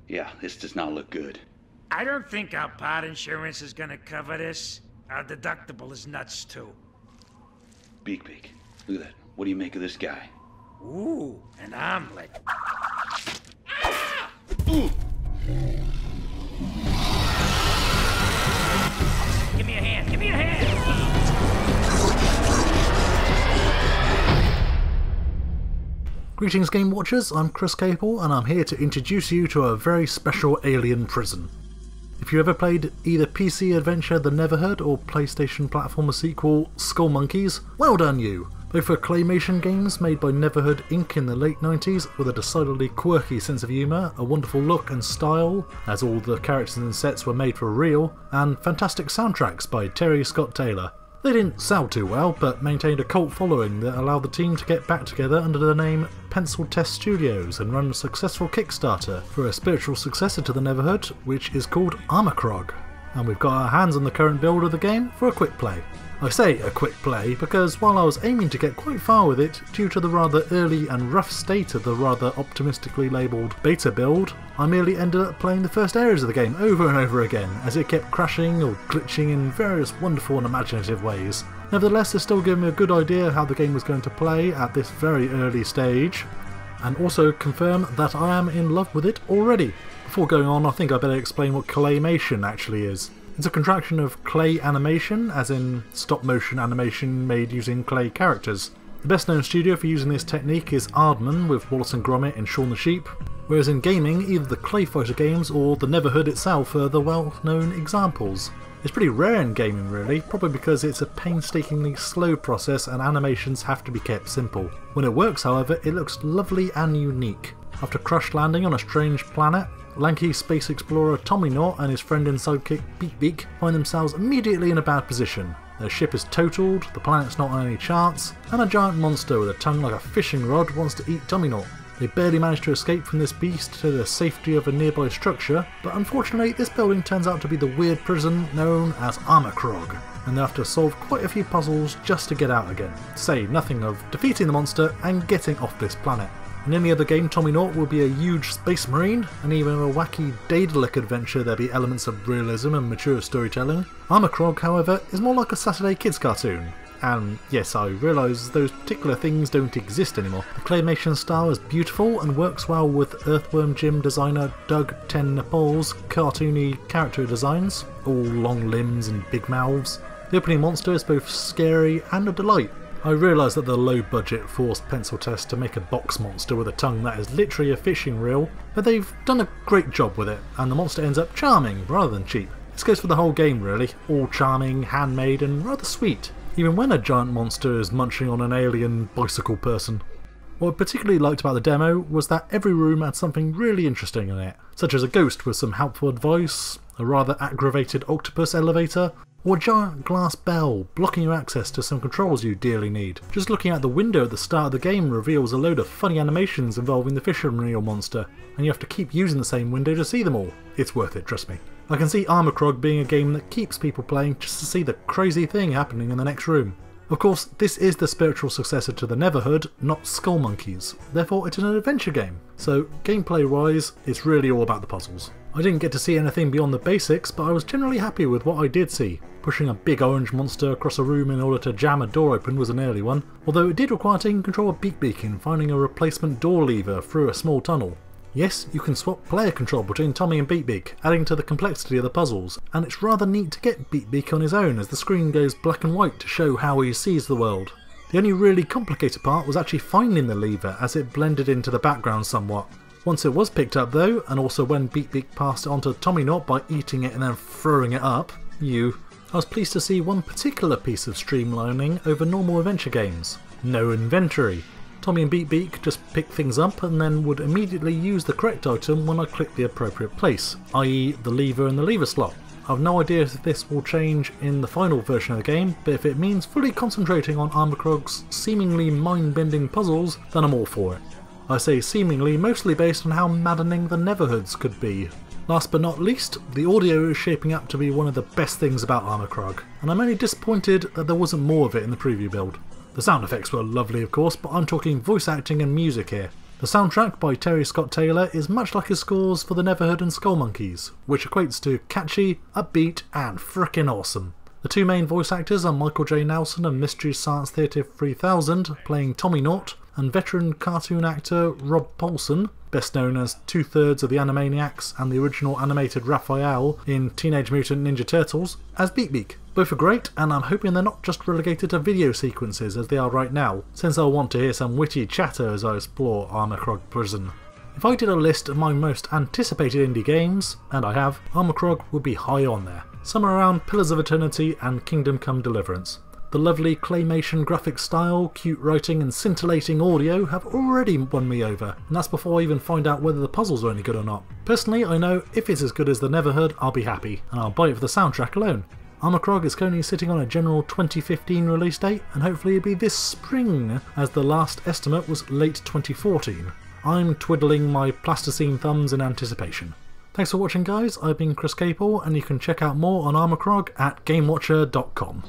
Yeah, this does not look good. I don't think our part insurance is gonna cover this. Our deductible is nuts too. Beak. Look at that. What do you make of this guy? Ooh, an omelet. Ooh. Give me a hand, give me a hand! Greetings Game Watchers, I'm Chris Capel and I'm here to introduce you to a very special alien prison. If you ever played either PC adventure The Neverhood or PlayStation platformer sequel Skull Monkeys, well done you! Both were Claymation games made by Neverhood Inc. in the late 90s with a decidedly quirky sense of humour, a wonderful look and style, as all the characters and sets were made for real, and fantastic soundtracks by Terry Scott Taylor. They didn't sell too well, but maintained a cult following that allowed the team to get back together under the name Pencil Test Studios and run a successful Kickstarter for a spiritual successor to the Neverhood, which is called Armikrog. And we've got our hands on the current build of the game for a quick play. I say a quick play because while I was aiming to get quite far with it, due to the rather early and rough state of the rather optimistically labelled beta build, I merely ended up playing the first areas of the game over and over again as it kept crashing or glitching in various wonderful and imaginative ways. Nevertheless, it still gave me a good idea how the game was going to play at this very early stage, and also confirm that I am in love with it already. Before going on, I think I better explain what Claymation actually is. It's a contraction of clay animation, as in stop motion animation made using clay characters. The best known studio for using this technique is Aardman with Wallace and Gromit and Shaun the Sheep, whereas in gaming either the Clay Fighter games or the Neverhood itself are the well known examples. It's pretty rare in gaming really, probably because it's a painstakingly slow process and animations have to be kept simple. When it works however, it looks lovely and unique. After crash landing on a strange planet, lanky space explorer Tommyknot and his friend and sidekick Beak find themselves immediately in a bad position. Their ship is totaled, the planet's not on any charts, and a giant monster with a tongue like a fishing rod wants to eat Tommyknot. They barely manage to escape from this beast to the safety of a nearby structure, but unfortunately this building turns out to be the weird prison known as Armikrog, and they have to solve quite a few puzzles just to get out again, to say nothing of defeating the monster and getting off this planet. In any other game, Tommyknot will be a huge space marine, and even in a wacky Daedalic adventure there'll be elements of realism and mature storytelling. Armikrog, however, is more like a Saturday Kids cartoon. And yes, I realise those particular things don't exist anymore. The Claymation style is beautiful and works well with Earthworm Jim designer Doug Ten Nepal's cartoony character designs, all long limbs and big mouths. The opening monster is both scary and a delight. I realise that the low-budget forced pencil test to make a box monster with a tongue that is literally a fishing reel, but they've done a great job with it, and the monster ends up charming rather than cheap. This goes for the whole game really, all charming, handmade and rather sweet, even when a giant monster is munching on an alien bicycle person. What I particularly liked about the demo was that every room had something really interesting in it, such as a ghost with some helpful advice, a rather aggravated octopus elevator, or a giant glass bell blocking your access to some controls you dearly need. Just looking out the window at the start of the game reveals a load of funny animations involving the fishing reel monster, and you have to keep using the same window to see them all. It's worth it, trust me. I can see Armikrog being a game that keeps people playing just to see the crazy thing happening in the next room. Of course, this is the spiritual successor to the Neverhood, not Skull Monkeys, therefore it's an adventure game, so gameplay wise it's really all about the puzzles. I didn't get to see anything beyond the basics, but I was generally happy with what I did see. Pushing a big orange monster across a room in order to jam a door open was an early one, although it did require taking control of Beak and finding a replacement door lever through a small tunnel. Yes, you can swap player control between Tommy and Beak, adding to the complexity of the puzzles, and it's rather neat to get Beak on his own as the screen goes black and white to show how he sees the world. The only really complicated part was actually finding the lever as it blended into the background somewhat. Once it was picked up though, and also when Beak passed it on to Tommyknot by eating it and then throwing it up, I was pleased to see one particular piece of streamlining over normal adventure games. No inventory. Tommy and Beak just pick things up and then would immediately use the correct item when I clicked the appropriate place, i.e. the lever in the lever slot. I have no idea if this will change in the final version of the game, but if it means fully concentrating on Armikrog's seemingly mind-bending puzzles, then I'm all for it. I say seemingly mostly based on how maddening the Neverhoods could be. Last but not least, the audio is shaping up to be one of the best things about Armikrog, and I'm only disappointed that there wasn't more of it in the preview build. The sound effects were lovely of course, but I'm talking voice acting and music here. The soundtrack by Terry Scott Taylor is much like his scores for the Neverhood and Skull Monkeys, which equates to catchy, upbeat, and frickin' awesome. The two main voice actors are Michael J. Nelson and Mystery Science Theatre 3000, playing Tommy Naught, and veteran cartoon actor Rob Paulson, best known as two-thirds of the Animaniacs and the original animated Raphael in Teenage Mutant Ninja Turtles, as Beak Beak. Both are great, and I'm hoping they're not just relegated to video sequences as they are right now, since I'll want to hear some witty chatter as I explore Armikrog Prison. If I did a list of my most anticipated indie games, and I have, Armikrog would be high on there. Some are around Pillars of Eternity and Kingdom Come Deliverance. The lovely Claymation graphic style, cute writing and scintillating audio have already won me over, and that's before I even find out whether the puzzles are any good or not. Personally, I know if it's as good as the Neverhood, I'll be happy, and I'll buy it for the soundtrack alone. Armikrog is currently sitting on a general 2015 release date, and hopefully it'll be this spring, as the last estimate was late 2014. I'm twiddling my plasticine thumbs in anticipation. Thanks for watching guys, I've been Chris Capel, and you can check out more on Armikrog at GameWatcher.com.